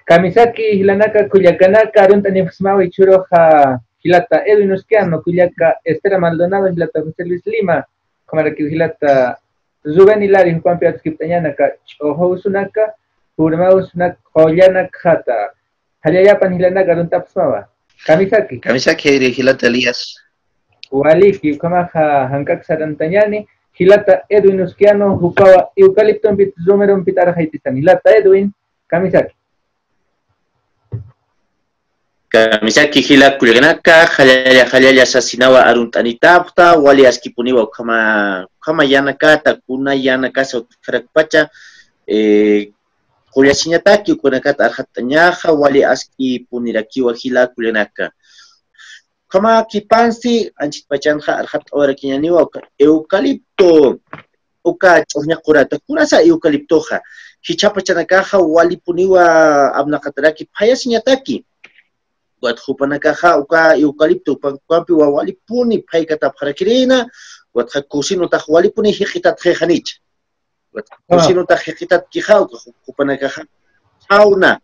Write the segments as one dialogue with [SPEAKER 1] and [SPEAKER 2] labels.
[SPEAKER 1] Kamisaki hilanaka kuyakanaka arunta nifsmawi churoja hilata Edwin Usquiano kuyaka Estela Maldonado hilata José Luis Lima kamaraki hilata Rubén Hilari Juan Piazza Kiptañanaka Ohosunaka Urmausunak Hoyanaka Hata Hayayapan hilanaka arunta psmawa Kamisaki
[SPEAKER 2] Hilata Elias
[SPEAKER 1] Waliki kamaja hankak sarantañani hilata Edwin Usquiano hukawa eucalipto pit zumeron pitara haitistan hilata Edwin Kamisaki
[SPEAKER 2] hila kulegnaka halaya sasinawa aruntanitapta wali askipuniwa kama yanaka takuna yanaka sautkarakpacha kulyasiñataki ukunakata arhatañaja wali askipunirakiwa hila kulegnaka kama kipansi anchitpachanja arhat orakiñaniwa eucalipto uka ch'uqña qurata kurasa eucaliptoja hichapachanakaja walipuniwa abnaqataraki phayasiñataki Hupanakaja uka eucalipto pampi walipuni paikata parakirina watja kusino ta walipuni hiqitat jejanich kusino ta hiqitat kija hupanakaja sauna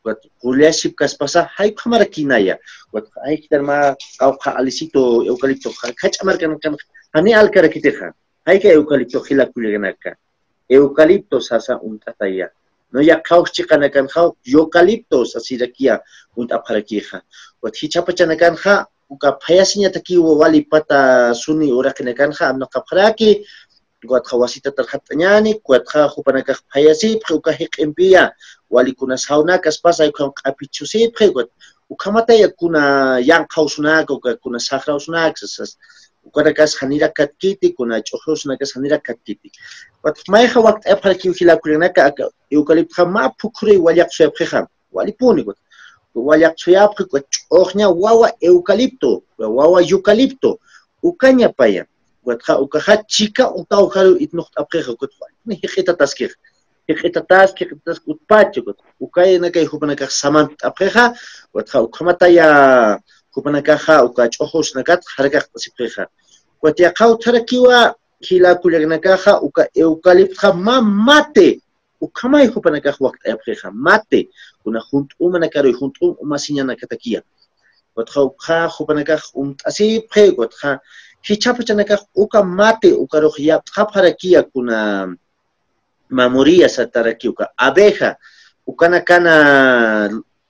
[SPEAKER 2] wat kuliaship kaspasa hay pamarakinaya wat hay kitarma qawqa alisito eucalipto kach'amarkan kan hani alkarakiteja hay ka eucalipto hila kuliganaka eucalipto sasa untataya no ya kauchi kanakan hau eucaliptos asirakia unta parakija wat hichapachanakan ha uka phayasinya taki wali pata suni ora kanakan ha amna qapraki wat khawasita tarhatanyani wat kha hupanaka phayasi uka hiqimpiya wali kuna sauna kaspasa uka qapichusi wat ukamata yakuna yang khausuna uka kuna sakhrausuna sas ukarakas hanira katkiti kuna ch'uhusuna kas hanira katkiti wat mayha waqt apharki hila kulinaka eucalipto ma phukuri waliaqsuya phekha walipuni wat waliaqsuya phek ch'uhña wawa eucalipto ukaña paya wat kha ukaha chika utaw kharu itnuq apkhekha kot ni hiqita taskir hiqita utpacho kot ukayna kay hupanaka samant apkhekha wat kha ukamata ya hupanakaja uka ch'uhusnakat harakaq tasipkhekha wat ya qawtarakiwa hila kulignakaja uka eucalipto mate ukamay hupanakaj waqt apkhekha mate kuna junt'umana karoy umasiñana katakia wat kha hupanakaj asipkhe wat kha hichapachanakaj uka mate ukaruq yapqaparakia kuna mamuria sataraki uka abeja ukanakana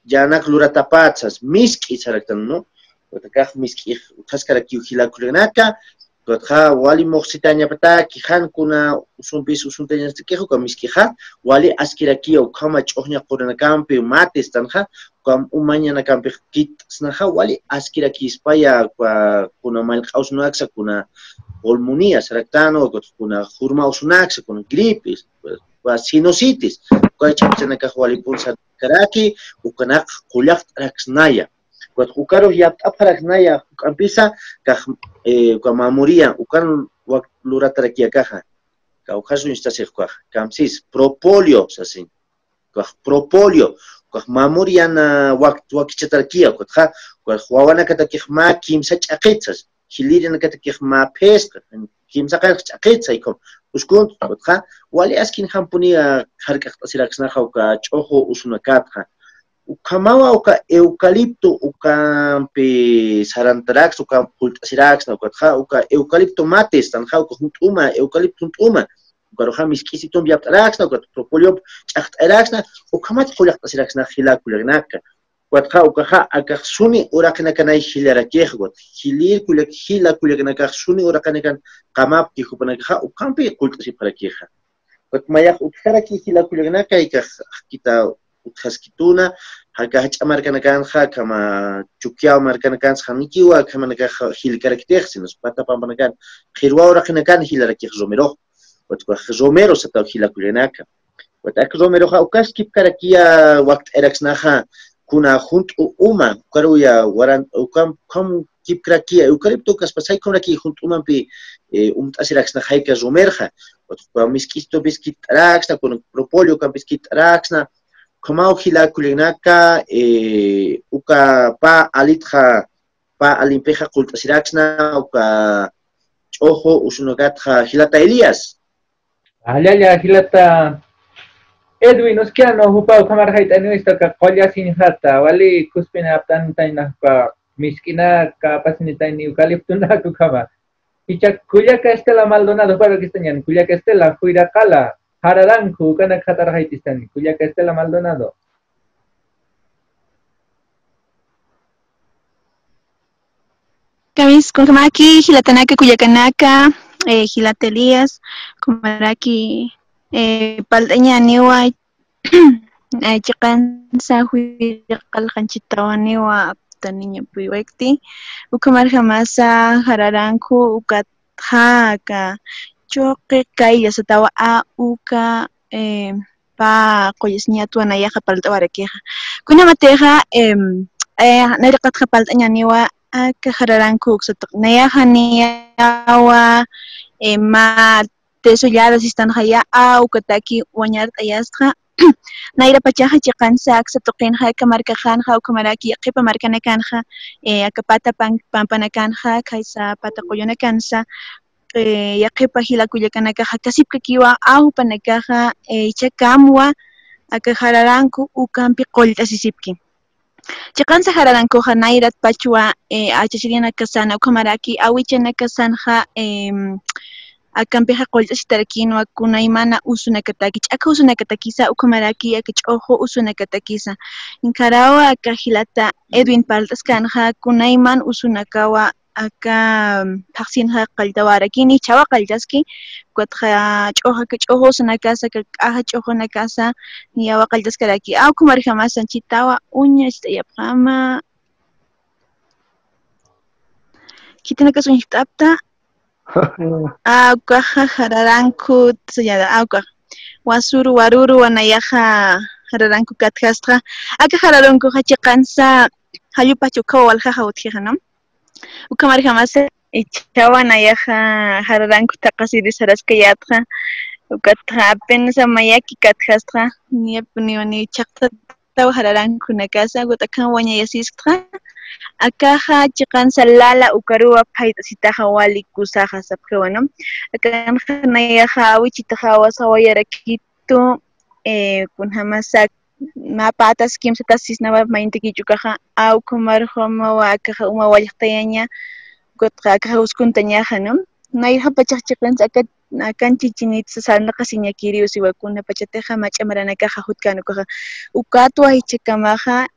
[SPEAKER 2] yanak luratapatsas miski saraktan no utakaj miski utaskaraki hila kulinaka Kotha wali moxitaña pata kihan kuna usumpis usuntaña kejo ka miskija wali askiraki o kama ch'uqña qurana kampi mates tanja kam umañana kampi kit snaja wali askiraki ispaya kuna malqausnaxa kuna pulmonía saratano kuna hurma usunaxa kuna gripes wa sinusitis ka chapchana ka wali pulsa karaki ukana qullaq raksnaya Kuat ukaro ya aparaknaya kampisa kah mamuria ukan wak luratarakia kaha ka ukasu instasih kah kamsis propóleo sasin kah propóleo kah mamuria na wak chatarkia kah wawana katakih ma kimsa chaqetsas hilirina katakih ma pes kimsa chaqetsa ikom uskun kah wali askin hampuni harkah tasiraksna ka choho usunakatha ukamawa uka eucalipto ukampi sarantarax uka pultasirax uka eucalipto mates tanja uka juntuma eucalipto juntuma uka roja miskisitum yaptarax uka propóleo ch'aqt'arax ukamat qulaqtasirax hila kulignaka watqa ukaja akaxsuni uraqnakanay hilarakej wat hilir kulak hila kulignaka suni uraqnakan qamapki hupanakaja ukampi qultasiparakeja wat mayaq utjaraki hila kulignaka ikaj kita uthaskituna haka hach'amarkanakanja kama chukiaw markanakanja hanikiwa kama naka hilkarakteqsinos pata pampanakan qhirwa uraqnakan hilarakej romero watqa romero sataw hilakulinaka watak romero ha ukaskip karakia waqt eraksnaja kuna junto uma karuya waran ukam kam kip karakia eucalipto kaspasay kunaki junto umanpi asiraksna hayka romerja watqa miskisto biskit araksna kun propóleo kam biskit araksna Kamau hila kulinaka uka pa alitja pa alimpeja kultasiraxna uka chojo usunogatja hilata Elias.
[SPEAKER 1] Alaya hilata Edwin Uskiano hupao kamar haita nuista ka qolla sin hata wali kuspina aptan taina ka miskina ka pasinita ni eucalipto na ku kama icha Culiaca Estela Maldonado para que estén Culiaca Estela Huiracala Hararanku kana khatar haitistan Culiaca Estela Maldonado
[SPEAKER 3] Kamis Kunkamaki, Hilatanaka, Cuyacanaka, Hilatelías, Kumaraki, Paldeña, Niwa, Chicansa, Huikaljanchitawa, Niwa, Taniña Puiwekti, Ukamar Jamasa, Hararanku, Ukatjaka, Choque, Kaya, Satawa, A, Uka, Pa, Coyesnia, Tuanayaja, Paltawaraqueja. Kunamateja, Narikat Paldeña, Niwa, Hararanku, Naya Niawa, Ma Tesoyada Sistan Haya, Ukataki, Wanyat Ayastra, Naira Pachaja Chikansa, Satokin Haka Markahanja, Kumaraki, Kipa Markanakanja, Akapata Pampanakanja, Kaisa Patakoyona Kansa, Yakipa Hila Kuyakanaka, Kasipka Kiwa, Au Panakaja, Chakamwa, Akahararanku, Ukampi Kolta Sisipki. Chikansa hararankuja nairat pachua achachirina kasana ukamaraki awichana kasanja akampeja qolch'ashitarkinwa kunaymana usunakataki ch'aka usunakatakisa ukamaraki akach'ojo usunakatakisa inkarawa akajilata Edwin Paltas kanja kunayman usunakawa aka taqsinja qaltawarakini chawa qaltaski kuatja ch'oja kach'ojo usunakasa k'aja ch'ojonakasa niyawa qaltaskaraki kumarjama sanchitawa uñas tayapqama kitinaka sunchitapta kaja hararanku tsayada wasuru waruru wanayaja hararanku katjasqa aka hararanku hachiqansa hayupa chukawa waljaja utjiqa no ukamarjamasa ichawanayaja hararanku taqasiri saraskayatqa ukatja apenas amayaki katjasqa niwani chaqtatawa hararanku nakasa utakan wañayasisqa akaja chiqansa lala ukaruwa phaita wali kusaja sapjewa no akan nayaja awichitaja wasawayarakitu kunhamasa mapatas kimsa sisnaba maintikichukaja au kumarjamawa akaja uma wallaqtayaña kutqa akaja uskuntañaja no nayja pachaq chiqansa akan chichinita sarnaqa siñakiri usiwakuna pachateja mach'amaranakaja hutkanukaja ukatwa hichakamaja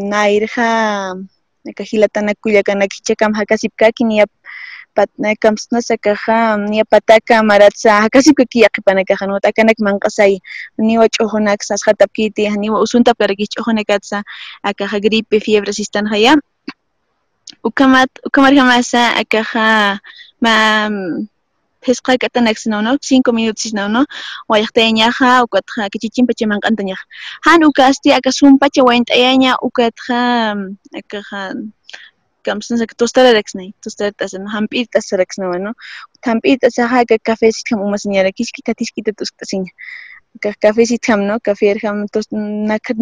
[SPEAKER 3] nairja nakahilatana kullakanaki chakamaja kasipkaki niya kamsnasakaja niya pataka maratsa hakasipkaki yaqipanakaja no takanak manqasay niwa ch'ujunak sasqatapkiti niwa usuntapkaraki ch'ujunakatsa akaja gripe fiebre sistanjaya ukamarjamasa akaja pesqa katanaksinaw no 5 minutos no wayaqtayañaja ukatja kichichinpacha manq'antañaja han ukasti akasumpacha waynt'ayaña ukatja akaja kamsnasaka tostararaksnay tostaratasan hamp'ita tasaraksnawa no hamp'ita tasaja cafecita umasañarakishki katiskita tusk'tasiña cafecita no caferjam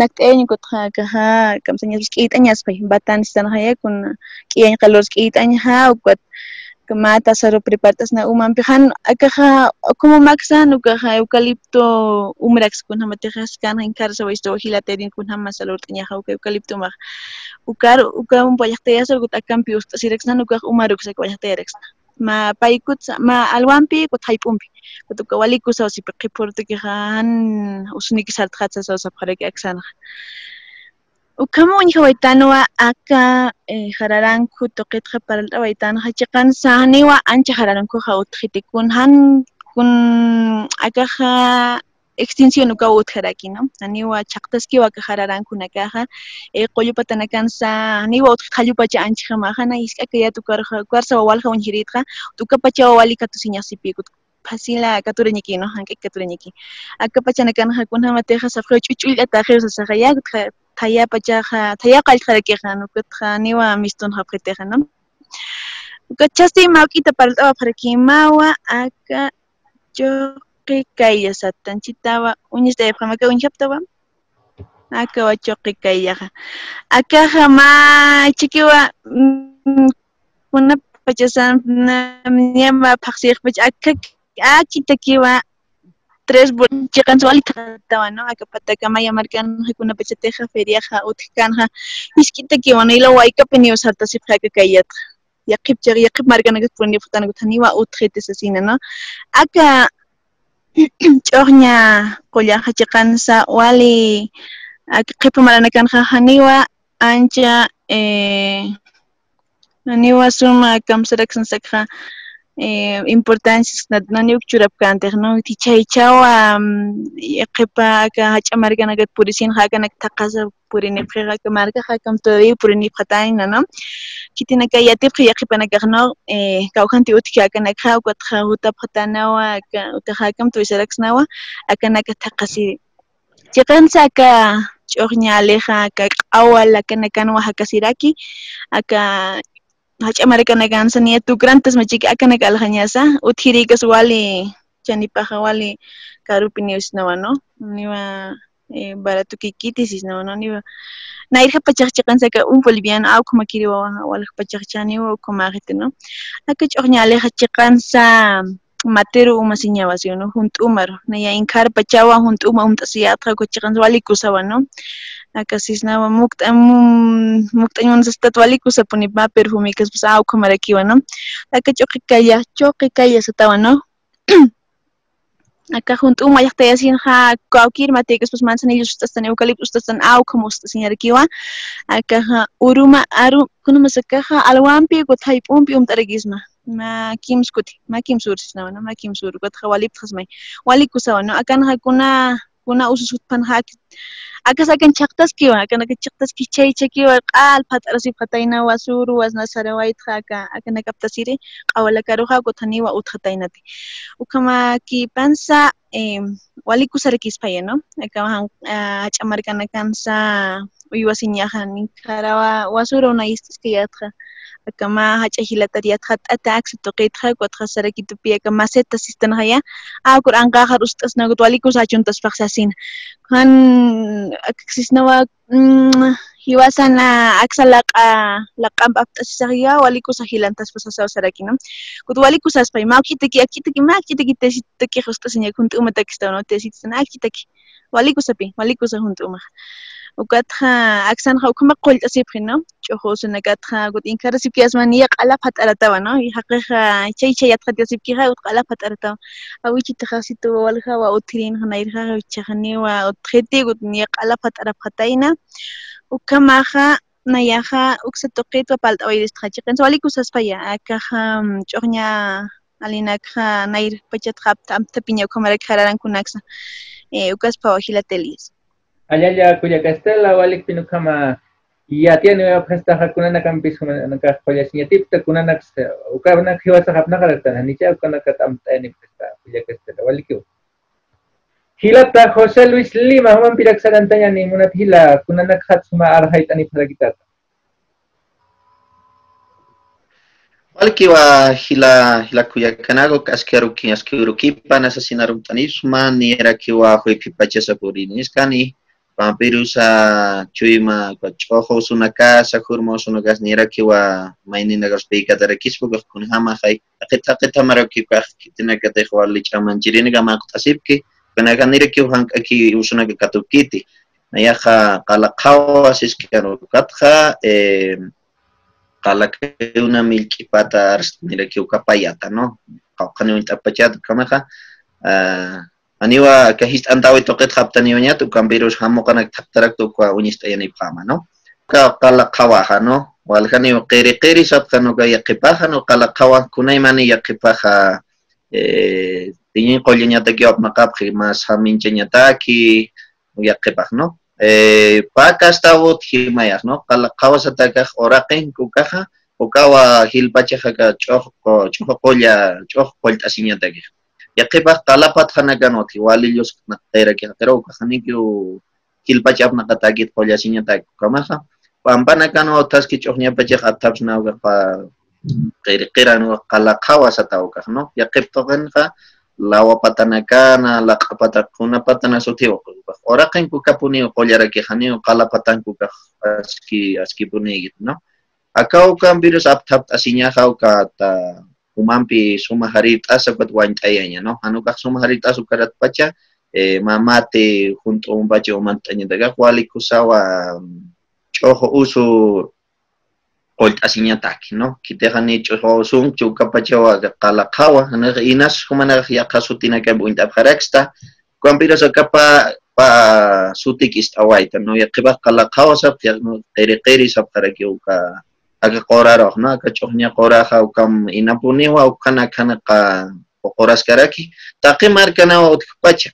[SPEAKER 3] nakt'ayaña kutja akaja kamsañapish k'itañaspay batanistanjaya kuna k'iyañ qalores k'itañaja ukat mata saro prepartasna umanpijan akaja como maxan ukaja eucalipto umrax kunhama tejaskan enkarsa waisto hilaterin kunhama salortañaja eucalipto mag ukam payaqtayasar akampi ustasiraksna ukaj umaruksak payaqtayaraksna ma paykutsa ma alwampi kutayp'umpi kutuka walikusa wasipi qhipurutukijan usuniki sartqatsa sawsapqaraki aksanaqa ukama uñiqa waytanuwa aka hararanku toqitqa paralta waytanuqa chiqansa niwa ancha hararankuqa utqitikun han kun akaja extinción ukawa utqaraki no niwa chaqtaskiwa aka hararankunakaja qollupatanakansa niwa utqita qallupacha ancha hamajana isk'aka yatukarqa kuarsa wawalqa uñihiritqa tukapacha wawali katusiñaqsipi pasila katurañiki no hank'ik katurañiki akapachanakanqa kunhama teja safqa ch'uch'ullata qirsasaqaya Tayapachaja, tayaqallqarakiqa nukutqa niwa mistunqa qhiteqa no chasti mawk'ita paraltawa qharikimawa aka choqi kaylla satanchitawa uñista yapqamaka uñihaptawa aka wa choqi kayllaqa akaja ma chikiwa kunapacha niyama phaqsiyaqpacha aka akitakiwa tres chikan suali tawa no akapata kamaya markan hakuna pachateja feriaja utkanja iskita ki wana ila waika peni usarta sifja kakayat yaqib markan agat puni futana gutaniwa utkete sasina no aka chornya qollaja chikansa wali qipa maranakanqa haniwa ancha haniwa suma kamsaraksansakqa importancias naniuk churapkantej no tichaychawa qipa aka hach'amarkanagat purisinqa akanak taqasa purinipqiqa kamarkaqa kam todavía purinipqataina no chitinaka yatipqa yaqipanakaq no kawjanti utki akanakqa ukatqa utapqatanawa utaqa kam tuwisaraksnawa akanaka taqasi chiqansa aka ch'uqña aleja aka q'awal akanakanwa hakasiraki aka hach'amarkanakansa nia tukrantas machiki akanaka alhañasa uthirikas wali chanipaqa wali karupi niwasnawa no niwa baratukikitis isnawa no niwa nairqa pachaqchiqansaka un boliviano awqa makiriwawan walaq pachaqchaniwa ukumaqita no aka ch'uqña aleja chiqansa materu umasiñawas no hunt'umar naya inkar pachawan hunt'uma umt'asiyatqa chiqansa walikusawan no aka sisnawa mukt'añuwanasastat walikusapunipa perfume kaspas awqa marakiwan no aka ch'uqi kaya satawan no aka hunt'uma llaqtayasinqa cualquier mate kaspas manzanillo ustasqan eucalipto ustasqan awqa must'asinarkiwan aka uruma aru kunamasakaqa alwanpi kutqa hayp'unpi umt'arikisma ma kimskuti ma kimsurisnawa no ma kimsuru kutqa walipqasmay walikusawan no akanqa kuna ususutpanqa akas akan chaqtaskiwan akanaka chaqtaski chaychakiwan q'alpa t'arasipqatayna wasuru wasna sarawaytqa akanaka aptasiri q'awalakaruqa kutaniwa utqataynati ukamakipansa walikusarkispaya no akawan hach'amarkanakansa uywasiñaqa ninkarawa wasura unayistaskayatqa akama hach'ahilatariyatqa t'ata aksi tuqitqa kutqa sarakitupi aka maceta sistanqaya akur anqaqa rust'asnagut walikusachuntaspaq sasina kan aksisnawa hiwasana aksa laq'anpa apt'asisaqya walikusa hilantaspas asawa saraki no kut walikusaspay mawk'itaki akchitaki tesitakiqa rust'asiña hunt'uma takistawa no tesitasan akchitaki walikusa hunt'umaq ukatqa aksanqa ukama qullt'asipqi no ch'uqu usunakatqa kut inkarasipkiasman niya q'alapa t'aratawa no haqiqa chayatqatisipkiqa q'alapa t'aratawa awichitaqa situ wawalqa uthirinqa nayrqa chaqniwa utqhiti kut niya q'alapa t'arapqatayna ukamaqa nayaqa uksa tuqitwa palt'awayrisqa chiqansa walikusaspaya akaqa ch'uqña alinakqa nayr pachatqa amtapiña ukamarak hararankunaksa ukaspa wajilatelis
[SPEAKER 1] Allá cuya castela walik pinukama ya tiene apesta kunana kampis kunana kuya sinyatipta kunana ukana hiwasa hapna karakta nicha ukana katamta ni pesta cuya castela waliku hilata José Luis Lima human pirak sarantanya ni munat hila kunana khatsuma arhait ani paragitata
[SPEAKER 2] Walkiwa hila kuya kanago askiruki panas asinarum tanisma ni era kiwa huikipacha sapurinis Pampirusa chuyma chojo sunaka sakurmo sunakas nira kiwa mainina gaspika tarakispo kunhama hay aqita maraki kitina kate khwali chamanchirini gama qasipki kanaka nira kiwa aki usunaka katukiti nayaha qalaqawa siskano katha qalaqeuna milkipata nira kiwa kapayata no qani untapachata kamaha Aniwa kahist antawi toqet haptaniwanya tu kambiros hamo kanak taktarak tu kwa unista yani pama no kala kawaha no walkani qiri sapkano ka yaqipaha no kala kawa kunay mani yaqipaha tinin qollenya taki apnaqapqi mas haminchenya taki yaqipah no pakas tawut himayaq no kala kawa satakaq oraqin kukaha ukawa hilpachaqa ka choq qolla asinya taki Yaqipa qalapat hanaganoti walillos naqtayraki haqiraw qahanikyu kilpachap naqatakit qollasiñataki kamaqa pampanakanwa taski ch'uqñapachaq atapsnawqa qiriqiran qalaqawa satawqa no yaqiptoqanqa lawapatanakana laqapatakunapatana sutiwa oraqinku kapuni qollaraki haniu qalapatanku aski punigit no akawqa virus aptap asiñaqa ta umampi suma harita sabat wancayanya no anuka suma harita sukarat pacha mamate junto un bache umantaña daga wali kusawa chojo usu qolt asiñataki no kitejani chojo usun chuka pachawa qalaqawa hanaqa inas humanaqa yaqa sutinaka buinta pharaksta kuampira sakapa pa sutik istawaita no yaqiba qalaqawa sab qeri sab qaraki uka aga qoraro no aga chohnya qoraja ukam inapuniwa ukana kana qa qoras karaki taqimar kana utpacha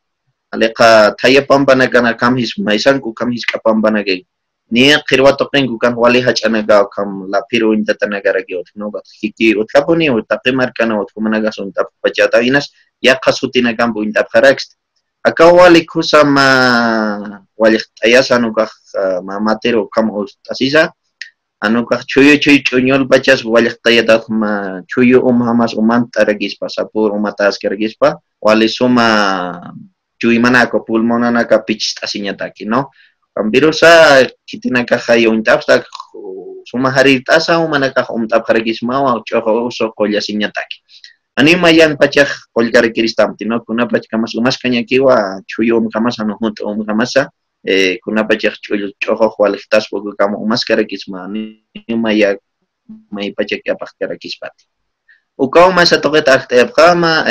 [SPEAKER 2] aleka thaya pampana kana kamhis maisanku kamhis kapampana ge ni qirwato qengu kan wali hachanaga kam la piru intatanaga ge no hiki utkapuni utaqimar kana utkumanaga sunta pachata inas yaqasutina kambu inta pharax akawali kusama wali ayasanu ka mamatero kam asisa anuka chuyo chuñol bachas wali tayata ma chuyo hamas taragis pasapur umatas kergispa wali suma cuy mana ko pulmonana ka pitch asiñataki no kambirosa kitina ka hayo untapsta suma harita sa umana ka umtap karagisma wa choho uso qolla siñataki anima yan pachaj qolkar kiristamti no kuna pach kamas umas kañakiwa chuyo kamas anu junto kamasa kuna pachaj choho walitas poco kama umas karagisma anima ya mai pachaj ya pak karagispati ukaw masa toqeta kama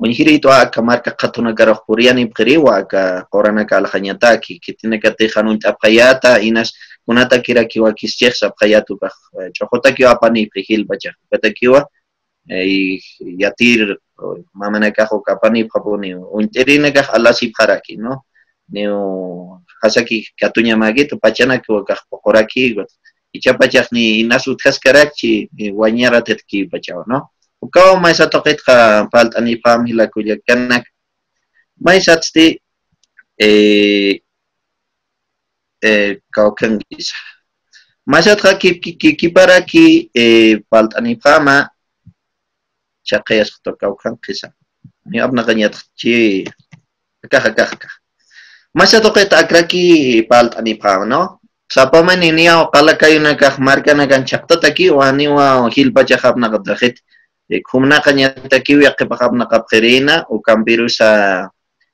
[SPEAKER 2] Unjiri itu kamar katuna garah Koreani beriwa ka korana ka alhanyataki kitina katehan untap kayata inas kunata kira kiwa kisyek sab kayatu ka chokota kiwa pani prihil baca kata kiwa yatir mamana ka ho kapani phaboni unterina ka alasi pharaki no neo hasaki katunya magi to pachana kiwa ka koraki icha pachak ni inas utkas karakchi wanyara tetki baca no Ukau may sa tokit ka palt ani pam hila kuya kanak may satsti kau kengis masat ka kipara ki palt ani pama chakayas to kau kengisa ni abna kanyat chi ka masat tokit akraki palt ani pama no sapa man niya kala kayo nagmarka nagan chakta taki wani wa hilpa chakap nakadakit kumna kanya takiwi akipakap na kapkerina o kambiru sa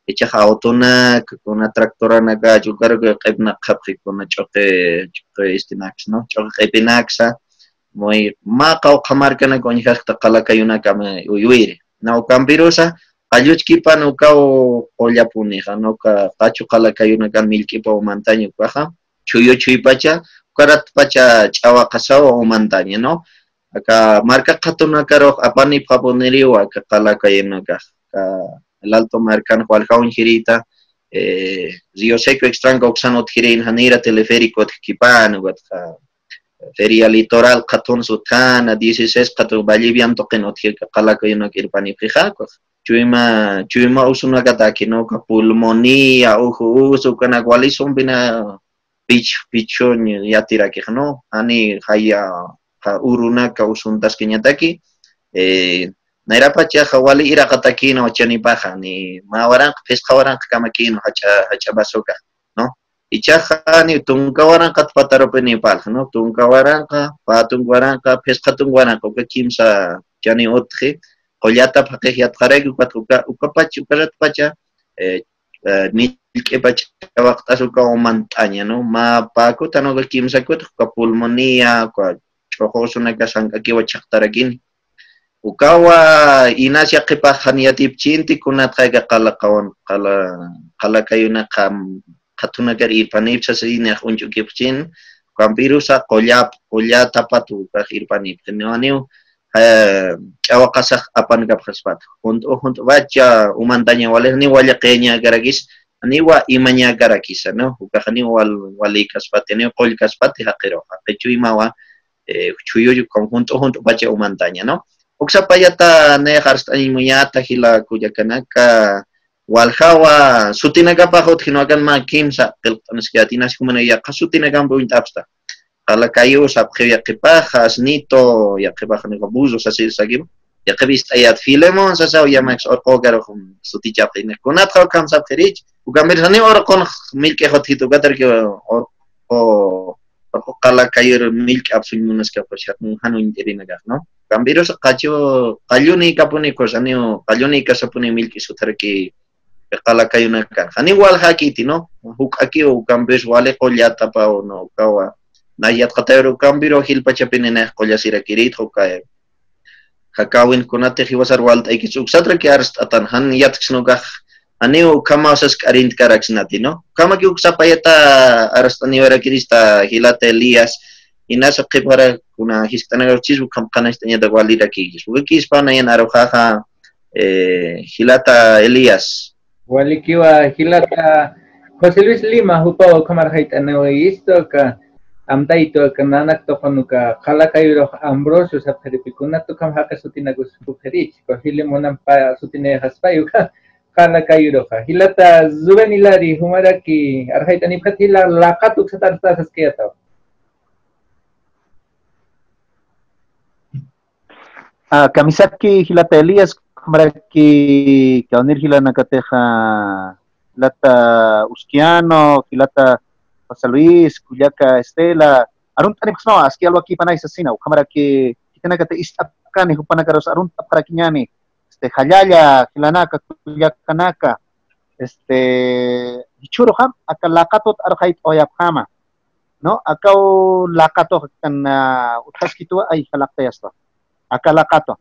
[SPEAKER 2] ichaka autona kuna traktora naga jugar kayp na kapki kuna choke istinax no choke kaypinaxa moy makaw kamarka na konjak takala kayo na kama uyuire na o kambiru sa kalyuchki pa no ka o puni no ka kachu kala kayo na kan milki pa umantanyo pa chuyo chuy pacha karat pacha chawa kasawa umantanyo no Aka marca katuna karo apani paponeriwa ka kala kayena ka el alto marcan cual kaun girita rio seco extranga oxanot girin hanira teleférico kipan wat feria litoral katun sultana 16 katu bolivian tokenot ka kala kayena kirpani prija chuima usuna kata kino ka pulmonia usu kana kwali sombina pichon yatira ke no ani haya uruna ka usuntas kenyataki naira pacha hawali ira kataki no chani paja ni mawarang pescawarang kamakino hacha basoka no ichaja ni tungkawarang kat patarope ni pal no tungkawarang ka patungwarang ka pescatungwarang ka kimsa chani otje qollata phaqe hiat qarek ukapachu karat pacha milke pacha waqtas uka montaña no ma paku tano ka kimsa kut ka pulmonia ka chojo na kasangka kiwa chaktaragin ukawa inasya kipa haniyatip chinti kunat kaya kalakawan kala kayo na katuna gari irpanip sa sinak unjuk kipchin kampiru sa kolya tapatu ka irpanip kaniwaniw chawa kasak apan kapaspat hunto baca umantanya waleh ni wala kenya garagis aniwa imanya garagisa no ukakani wali kaspat ni kol kaspat hakiro hakechu imawa chuyo conjunto baca umantaña no uksa payata ne harsta imuyata hila kuya kanaka walhawa sutinaga pahot hinogan makim sa keltansgatinas kumana ya kasutinaga buintapsta kala kayo sa ya kipajas nito ya kipajan abuso sa sagim ya kibista yat filemon sa ya max orqogaro sutichapine kunat kam sa ferich ugamirani orqon milke hotito gadar ke o kala kayo milk absunyunas ka pashat hanu interina no cambiros kacho kalluni kapuni kosanio kalluni kasapuni milki sutarki kala kayuna kan hani wal hakiti no huk aki o cambios wale kollata pa o no kawa nayat katero cambiro hilpachapini ne kollasira kirit hokae hakawin kunate hiwasar walt ay kisuk satra ki arst atan han yat ksnugah aneo kama usas karint karaks nati no kama ki uksapayata arst aniwara kirista hilate Elias inasa qibara kuna histanagar chisbu kam kanastanya da walida ki ki hispana yan arojaja hilata Elias
[SPEAKER 1] Walikiwa hilata José Luis Lima hupo kamar hait isto ka amtaito ka nanak to kanuka kalakayro Ambrosio sa peripikuna to kam haka sutinagus kuperich ko hilimonam pa sutine haspayu ka kalakayro ka hilata zuvenilari humaraki arhait anipatila lakatuk sa tarta sa skiyata
[SPEAKER 4] kamisaki hilata Elias maraki kaunir hila nakateja hilata Uskiano, hilata José Luis, Cuyaca Estela, arun tani pasno aski algo aquí panay sa sinaw, kamaraki kita nakate istapkan hupanakaros arun taparakinyani, Hayaya, Hilanaka, Cuyaca naka, hichuro ham akalakatot arhait oyap hama, no, akaw lakato kan utaskitua ay halaktayasto, akalakato.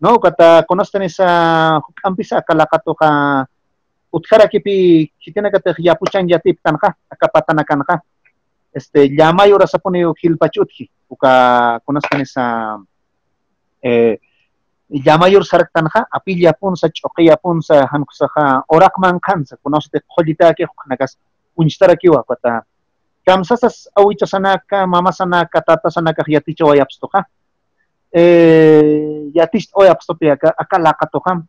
[SPEAKER 4] No, kata konostani sa ampisa akalakato ka utkara kipi kitina kata yapuchan yatip tanka akapatanakan ka llamayo rasa pone hilpachutki uka konostani sa llamayor sarak tanka apilya pun sa choqiya pun sa hankusaha orak man kansa konoste kholita ke nagas unstara kiwa kata kamsasas awicho sanaka mama sanaka tata sanaka yaticho ayapstoka yatist oyapstopiaka akalakatokam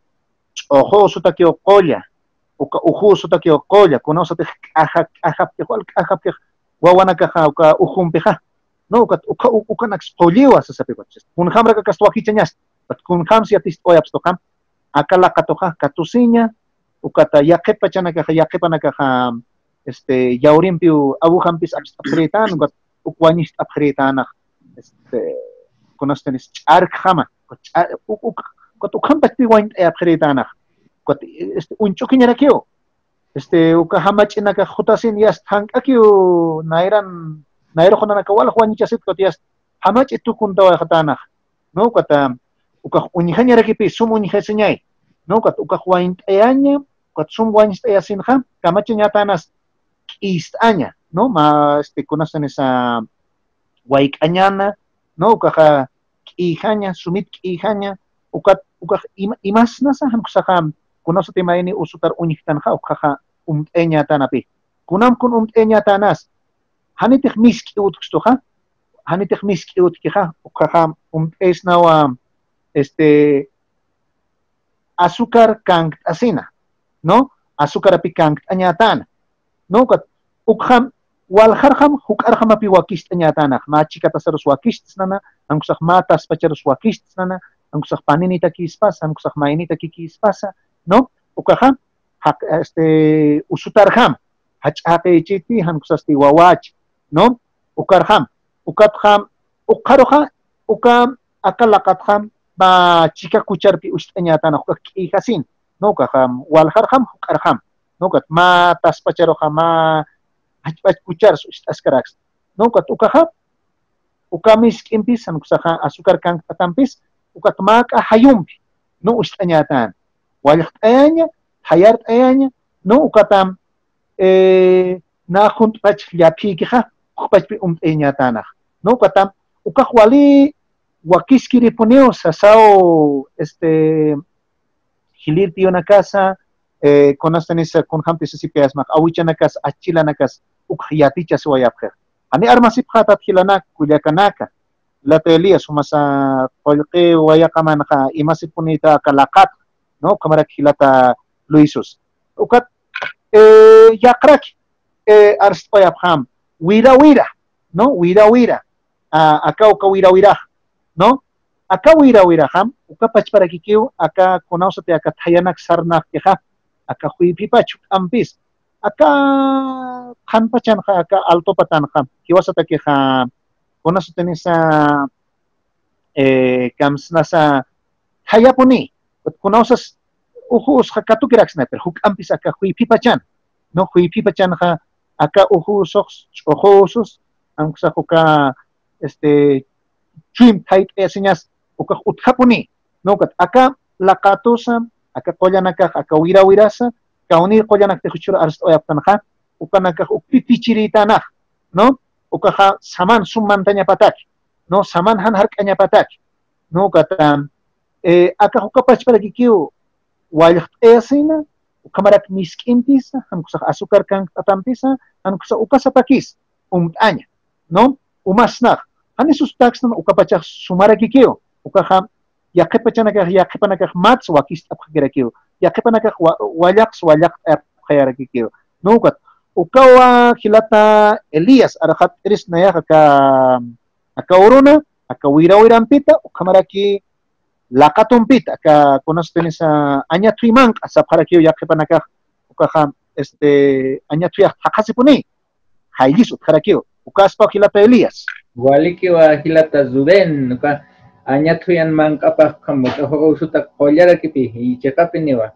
[SPEAKER 4] ojo sutakio kolla uka uhu sutakio kolla konosate ahapke wawanaka uka uhumpeja no uka naxpoliwa sasapicoches kun hamra kakastwakichanyas but kun hams yatist oyapstokam akalakatoja katusiña ukata yaqepachanaka yaqepanaka yaurimpiu abuhampis abstretan ukat ukwanis abhretanah konostenis chark hama kot ukampat piwain abhretanah kot unchukinyana kyo uka hamachina ka khutasin yas thang akyo nairo khona ka wal khwani chasit kot yas hamach itu kuntawa khatanah no kata uka unyihanya rakipi sum unyihesenyai no kat uka khwain ayanya kot sum wain ayasin kham kamachnya tanas istanya no ma konostenis waik anyana no uka ihanya sumit ihanya uka imas nasa han kusakam kunoso timaini usutar unyihtan ha uka enya tanapi kunam kun enya tanas hanitik miski utkustoha hanitik miski utkiha uka esnawa azúcar kangt asina no azúcar api kangt anyatan no kat ukham walharham hukarham api wakist anyatanak machika tasarus wakist nana angkusak matas pacarus wakist nana angkusak paninita kispas angkusak mainita kikispasa no ukaham usutarham hachake chiti angkusasti wawach no ukarham ukatham ukaroha ukam akalakatham ba chika kucharpi ustanyatanak ukakihasin no ukaham walharham ukarham no kat matas pacaroha ma hachpach kuchar askaraks no kat ukaha ukamis kimpis an kusaha azúcar kan tampis ukat maka hayumpi no ustanyatan walit ayanya hayart ayanya no ukatam na khunt pach yapi kiha pach pi enyatanah no katam ukah wali wakiskiri poneo sasao hilir pio na casa konastanis kon hampis sipias mak awichanakas achilanakas ukhiyaticha suayapher ani armasip khatat hilanak kulyakanaka latelia sumasa qolqi wayaqamanqa imasipunita kalakat no kamarak hilata luisus ukat yaqrak arstpayapkham wira no wira aka uka wira no aka wira ham uka pachparakikiu aka konausate aka thayanak sarnak keha aka huipipachu ampis aka khanpachan aka alto patan kham kiwasata ke kha konausate nisa kamsnasa hayapuni kunausas ujus hakatu kiraksnaper huk ampis aka huipipachan no huipipachan ha aka ujusos ojosos amsa huka trim tight señas uka uthapuni no kat aka lakatosa aka qoyanaka aka wirasa kauni qoyanak te huchur arst oyaptanha ukanaka ukpipichiritana no ukaha saman summantanya patak no saman han harkanya patak no kata aka hukapach para kikiu wajah esina ukamarak miskimpisa hankusa azúcar kan atampisa hankusa ukasapakis anya no umasnak hani sustax na ukapachak sumara kikiu ukaha yakepanaka mats wakis apkira kiu yakepanaka wajak apkira kikiu no kat ukawa hilata Elias arahat iris naya aka uruna aka wirampita ukamaraki lakatumpita aka konastenis anya tuimang asa para kiyo yakepanaka ukaha anya hakasipuni haigis utkarakiyo ukaspa hilata Elias
[SPEAKER 1] waliki wa hilata Zuben uka anya tuyan mang apa kamu tahu sutak kolyara kipi ichekapiniwa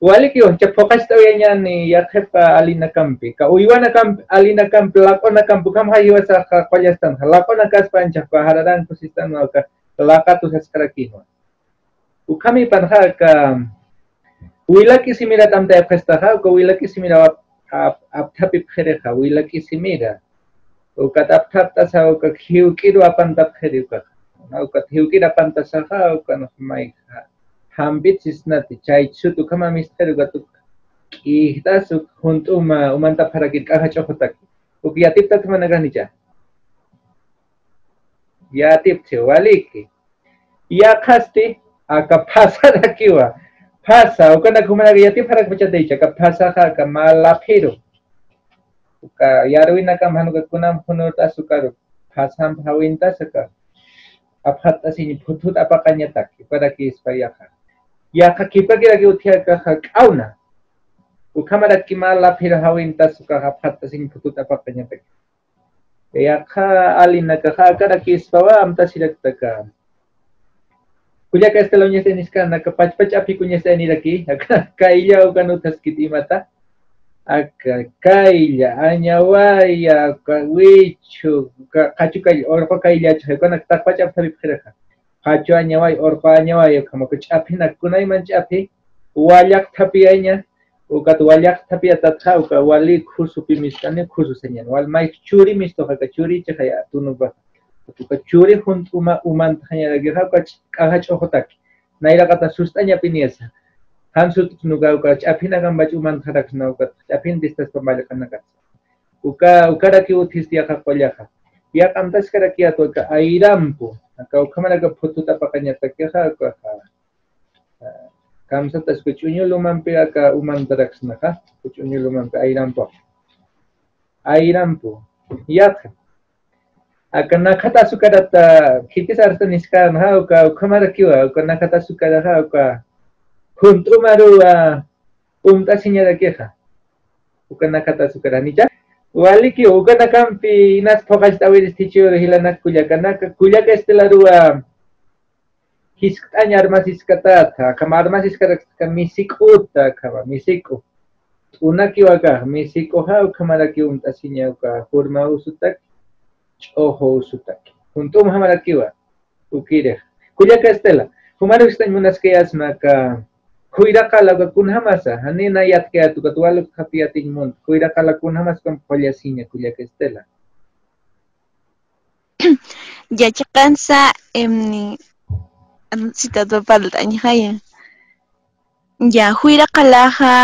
[SPEAKER 1] waliki wa cepokas tawanya ni yakepa alina kampi ka uiwana kampi alina kampi lakona kampu kam hayiwa sa kolyastan lakona kaspancha pa haradan kusistan ka lakatu saskarakiwa ukami panha ka wilaki simira tamta festaha ko wilaki simira apthapi phereha wilaki simira ukatap thapta sa ka khiukiru apanta pheriuka ukat hiukira apanta saha ukan mai hambit sisnati chay chutu kama misteru gatuk ihtas huntuma umanta pharakit kaha chokhtak ukiatip tatmana ganija yatip che waliki ya khasti aka phasa rakiwa phasa ukana kumana yati pharak bacha deicha ka phasa ka malaphiru ka yarwina ka manuka kunam phunota sukaru phasam bhawinta saka aphatta sini phutut apakanya tak pada ki spayaka ya ka kipakira ki uthia ka kauna ukamara ki malaphiru hawinta suka aphatta sini phutut apakanya tak ya ka alina ka kada ki spawa amta sirakta ka kuya ka estalonya seniska na kapach-pach api kunya sa niraki kaila o kanutas kitimata aka kaila anyawaya kawichu kachukay or ko kaila chay ko nagtakpach ap sabi pkhiraka kachu anyaway or ko anyaway kamo kuch api nagkunay man api walyak tapianya ukat walyak tapi atatha uka wali khusu pimistane khusu senyan wal mai churi misto ka churi chaya tunuba uka churi hunt uman thanya lagi ka chohotak naira kata sustanya piniasa han sut nuga uka apina gambach uman kharak na uka apin distas pamala kanakat uka raki utistia ka kolyaka ya kamtas karakia to ka airampu ka ukamala ka phututa pakanya takya ka kamsa tas kuchunyo lumampi aka uman taraksna ka kuchunyo lumampi airampu yak aka nakata sukarata kitis arta niskan ha uka ukamara kiwa uka nakata sukara ha uka huntumaru umta sinyara keha uka nakata sukara nicha waliki uka nakampi nas fokas tawiris tichio hilanak kulyaka estelaru hiskanya armasis katata kama armasis ka misikuta kama misiku unaki waka misiko ha kamara ki umta sinya uka forma usutak ojo usutak untum hamara kiwa ukire kulyaka estela humaru istan munas kayas maka kuira kala ka kunhamasa hanina yat kaya tu katwalo khapiatin mun kuira kala kunhamas kam polyasinya kulyaka estela
[SPEAKER 3] ya chakansa citado paltaña haya ya huira kalaha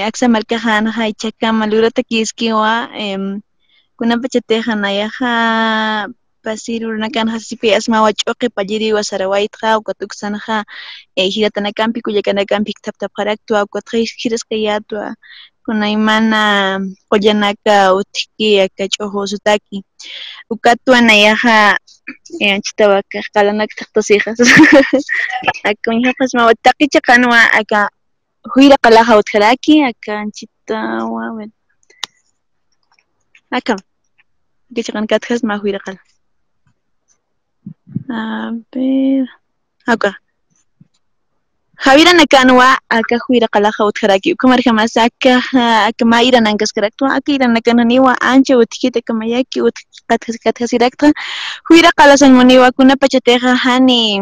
[SPEAKER 3] aksamalkahan hay chaka malura takiskiwa kuna pachateja nayaha pasiruna kan hasipi asma wachoqi palliri wasarawaitqa ukatuksanqa hiratanakampi kullakanakampi taptapqaraktua ukatqa hirasqayatwa kunaymana qullanaka utiki aka ch'uju sutaki ukatwa nayaha chitawaka qalanaka taqtasijas akunyapas ma taqicha qanwa aka huira qalaha utqaraki aka chitawa aka kichaqan katjas ma huira qala A ver. Acá. Javira nakanwa aka huira qalaqa utjaraki ukamar jamas aka maira nankas karakto aka ira nakananiwa ancha utkita kamayaki katjasirakta huira qalasan muniwa kuna pachateja hani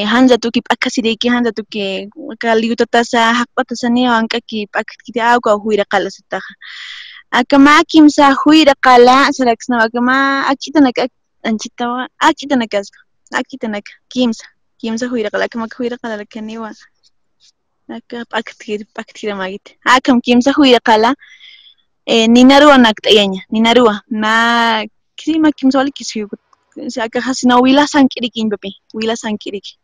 [SPEAKER 3] hanza tuki pakasiriki hanza tuki kaliyutatasa haqpatasaniwa ankaki pakkiti auka huira qalasataja aka makimsa huira qala saraksnawa aka ma achitanak kimsa huira qala aka huira qala lakaniwa aka pakkitira magit akam kimsa huira qala ninarua nakt'ayaña ninarua na kirima kimsa wali kisfiu aka hasina wila sank'iriki papi wila sank'iriki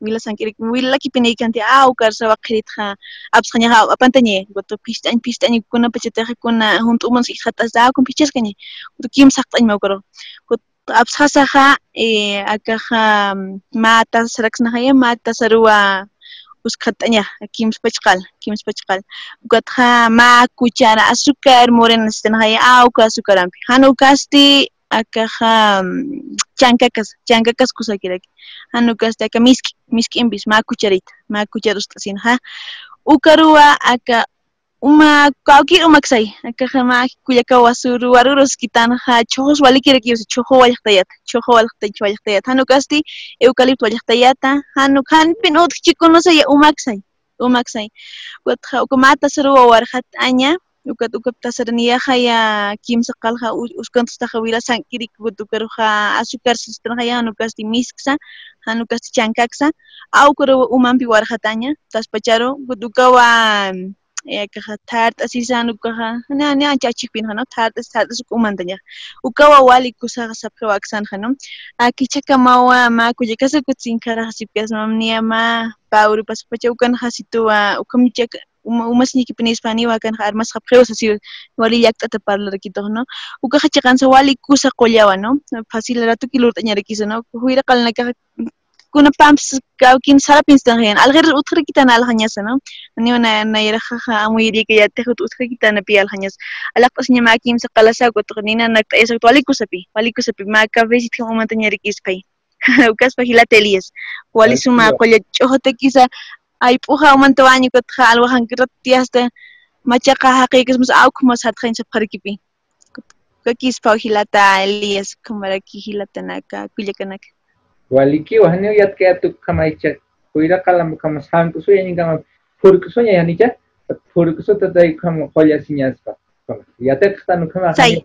[SPEAKER 3] wila kipinaykanti karsa waqhiritqa apsqañaqa apantañe goto pishtañ kuna pachateqa kuna hunt'uman siqhatasa kun pichaskañe kimsa qt'añ mawkaro absasaja akaja mata saraksnaja mata sarua uskhat'aña kimsa pachqal ukatqa ma cuchara azúcar morena sitanaja awka azúcarampi hanukasti akaja chankakas kusakiraki hanukasti aka miski impis ma cuchara ustasinaja ukarua aka kawkir umaksay akaja ma kuyaka wasuru warurus kitanaja chojos walikiraki chojo wallaqtayata hanukasti eucalipto wallaqtayata hanpin utq chikunosaya umaksay ukatqa ukumata sarua warqat'aña ukata saraniyaja ya kimsa qalqa uskantastaqa wila sank'iriki ukaruja azúcar sitanaja hanukasti misksa hanukasti chankaksa awkaruwa umanpi warqat'aña taspacharu ukawa akaja tarta sisa hanukaja ancha achikpinaja no tarta umantaña ukawa wali kusaqa sapqa waksanaja no kichaka mawa ma kuyakasa kutsinqaraqa sipyasmamniya ma Pauru paspacha ukanaqa situwa ukamichaka umasnikipi nispa niwa kanaqa armasqa qhiwas asi wali llaqt'ata parlarikituq no ukaqa chaqansa wali kusa qullawa no fácil ratuki lurt'añarikisa no huira qalanakaqa kunapampas kawkin sarapinstanajan alqarir utqhirikitana alqañasa no niwa nayaraqaqa amuyarikayatiqa utqhirikitanapi alqañas alaqpas ña ma kimsa qalasaq utqa nina nakt'ayasaq wali kusapi ma cafecita umantañarikispay ukaspa hilata Elías wali suma qulla ch'uqta kisa ayp'uqa umanta wañukatqa alwajanki ratiyasta machaqa haqiykasmas awqmas hatqaña sapqarikipi kakispa hilata Elías kamaraki hilata naka kullakanaka
[SPEAKER 1] Walikiwa hanyo yatkayatu kamaicha huira qalam kama sankusuya ningama furkusuya yanicha furkusuta tay kama qolla siñaspa yatakqtanu kama
[SPEAKER 3] say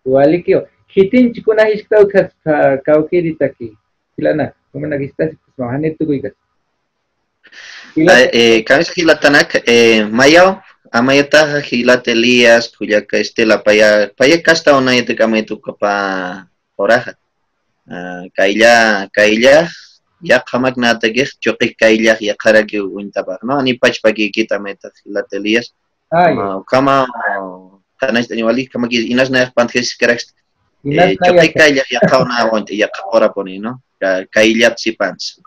[SPEAKER 1] walikiwa hitinchi kuna hishktaw kaspa kawkiritaki hilana kumana kistasi kusma hanetukuykas
[SPEAKER 2] Cabeza Gilatanak, Mayao, Amayata Gilate Elías, Cuyaka Estela Paya Casta o Nayete Kametu Capa Oraja. Kaila, ya Hamak Nategir, Choki Kaila, Yakaraki Wintabar, no, ni Pachpaki Kita Meta Gilate Elías. Kama Kanas Animali, Kamaki Inas Ner Pantes Kerex, Choki Kaila, Yakauna, Yakora Poni, no? Kaila Psipans,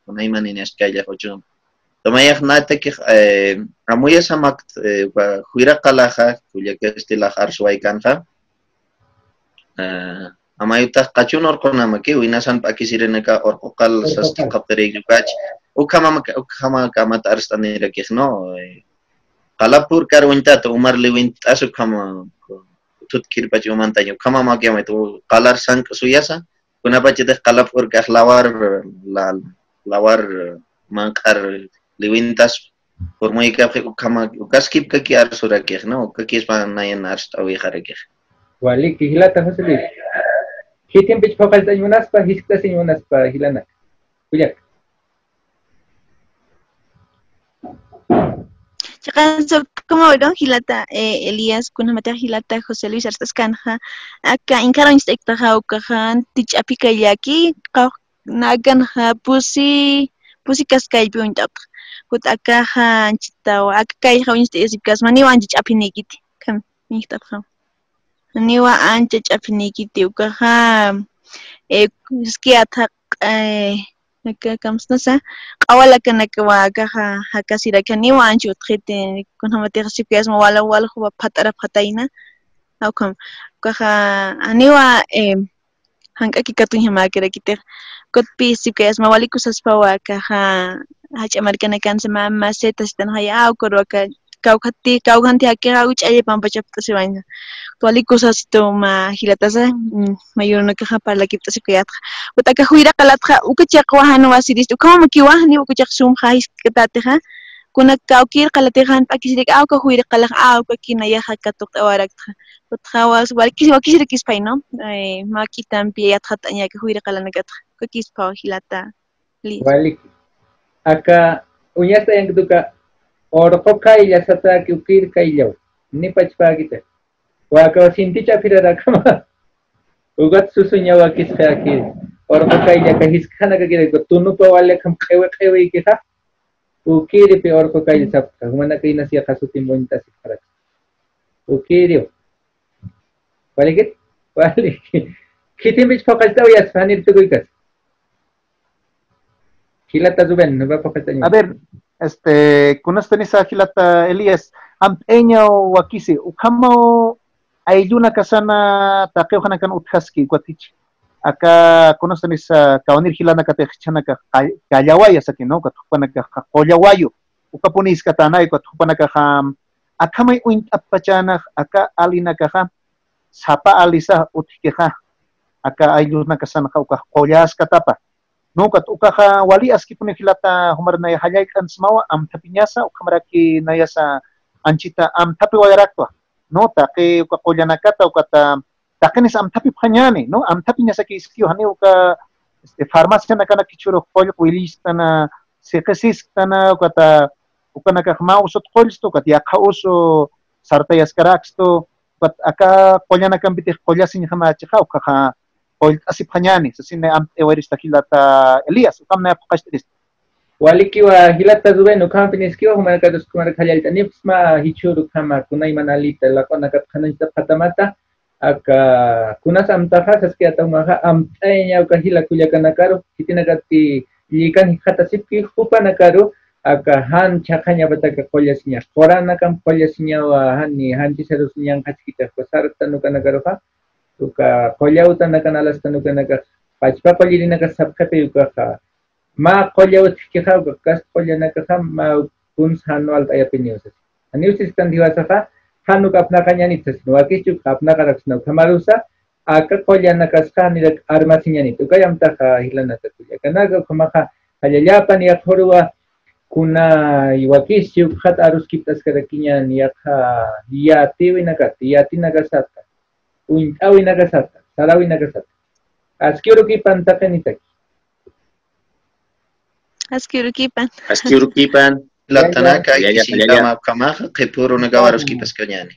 [SPEAKER 2] Kunaiman Ines Kaila Hochum. Tomayak natek amuya samak huira qalaja kuyaka estila harsuay kanja amayuta qachun orqonamaki winasan pakisirenaka orqoqal sasti qapterig yukach ukama kamat arstaniraki no qalapur karwintato umar liwintasu kama tutkirpachi umantaño kama makiamaitu qalar sank suyasa kunapachite qalapur kaq lawar manqar liwintas por muy que kama ukaskip kaki arsurakih no kakis nayan arstawiharakih
[SPEAKER 1] wali hilata fasili hitin pich faqal tañunaspa hisktas ñunaspa hilana kuyak
[SPEAKER 3] chaqan como no hilata Elías kunamata hilata José Luis Arstas kanja aka inkaron istektaja ukajan tichapi kayaki nagan pusi kaskaypi untapta kut akaja anchitawa akakayja uñista esikas maniwa ancha ch'apinikiti kam nihtapja maniwa ancha ch'apinikiti ukaja skiata naka kamsnasa qawala kanakawa akaja hakasiraka niwa ancha utqhiti kunhamatiqa sipyasma wala huwa phat'ara phatayna awkam ukaja aniwa hank'aki katuña makirakitej kutpi sipkayas mawalikusaspawa kaja hachamarkana kansa macetas tanhaya awkurwaka kawjanti hakiqa uch'ayay pampachaptasiwaña walikusasito ma hilatasa mayurunakaja parlakiptasipkayatqa utaka huiraqa ukachaqa wahana wasirista ukama makiwahni ukachaqa sumqa hisk'atateja kunak kawkirqalatijan p'akisirik awka huirqalaj awka kinayaja katuqta awaraktaja utqa wakisirikispay no makitanpi yatqata añaka huirqalanakatqa kakispa hilata
[SPEAKER 1] Walik. Acá, uñasta yang tuka orqoqa illasata kiukirqa illaw. Nipachpaqita. Waka sinticha firara kama. Ugat susunya wakisqa aki. Orqoqa illaka hiskhanaka kirqa tunupa wale kam qewe ikiqa. Ukiri pe orqoqa illasapqa. Humanaka inasiya qasutin bonita sikharak. Ukiri. Walikit? Walikit. Kitimbich paqalta uyas hanir tukuykas. Hilata Zuben, no va a
[SPEAKER 4] ver, con esta nisa Hilata Elías, ampeña o wakisi, ukamo ayuna kasana taqueohana kan uthaski guatich. Acá con esta nisa kawanir hilana katechana ka kayawaya saki no katupana ka koyawayo. Ukapunis katana katupana ka akamay uint apachana aka alina ka sapa alisa utikeha. Aka ayuna kasana ka koyas katapa. No kat ukaha wali aski pun hilata humar na hayay kan smawa am tapinyasa ukamaraki na yasa anchita am tapi wayarakwa no ta ke ukakolya nakata ukata takenis am tapi phanyani no am tapinyasa ki iskio hani uka farmacia nakana kichuro kolyo kuilista na sekesis tana ukata ukanaka mausot kolsto kat yakauso sartayas karaksto kat aka kolya nakambite kolya sin hama chika ukaha asip hanyani sa sine am ewarista hilata Elias ukam na pakastis
[SPEAKER 1] waliki wa hilata Zuben ukam piniskiwa humanaka dos kumar khalalita nipsma hichuru kama kunay manalita la kona kat khanista patamata aka kunas am taha saski atamaha am tanya uka hila kulya kanakaro kitinagati likan hata sipki hupa nakaro aka han chakanya bataka kolyasnya korana kam kolyasnya wa hani hanti serus yang kachkita kosarta nukanakaro ha uka kolyauta nakanalas tanukanaka pachpa kolyinaka sapkape uka ma kolyaut kikha uka kas kolyanaka ma kuns hanual ayapinius anius istan diwasafa hanuka apna kanyanitas nuakichu apna karaksna kamarusa aka kolyanaka skanirak armasinyanit uka yamtaka hilanata kulya kanaka kumaka hayayapan yakhorwa kuna iwakishu khat arus kiptas karakinyan yakha yati nagasata Awi nagasata, sarawi nagasata. Askiurukipan takenitaki.
[SPEAKER 3] Askiurukipan.
[SPEAKER 2] Latanaka, Yama Kamaha, Kepuro Nagawaros Kipas Kanyani.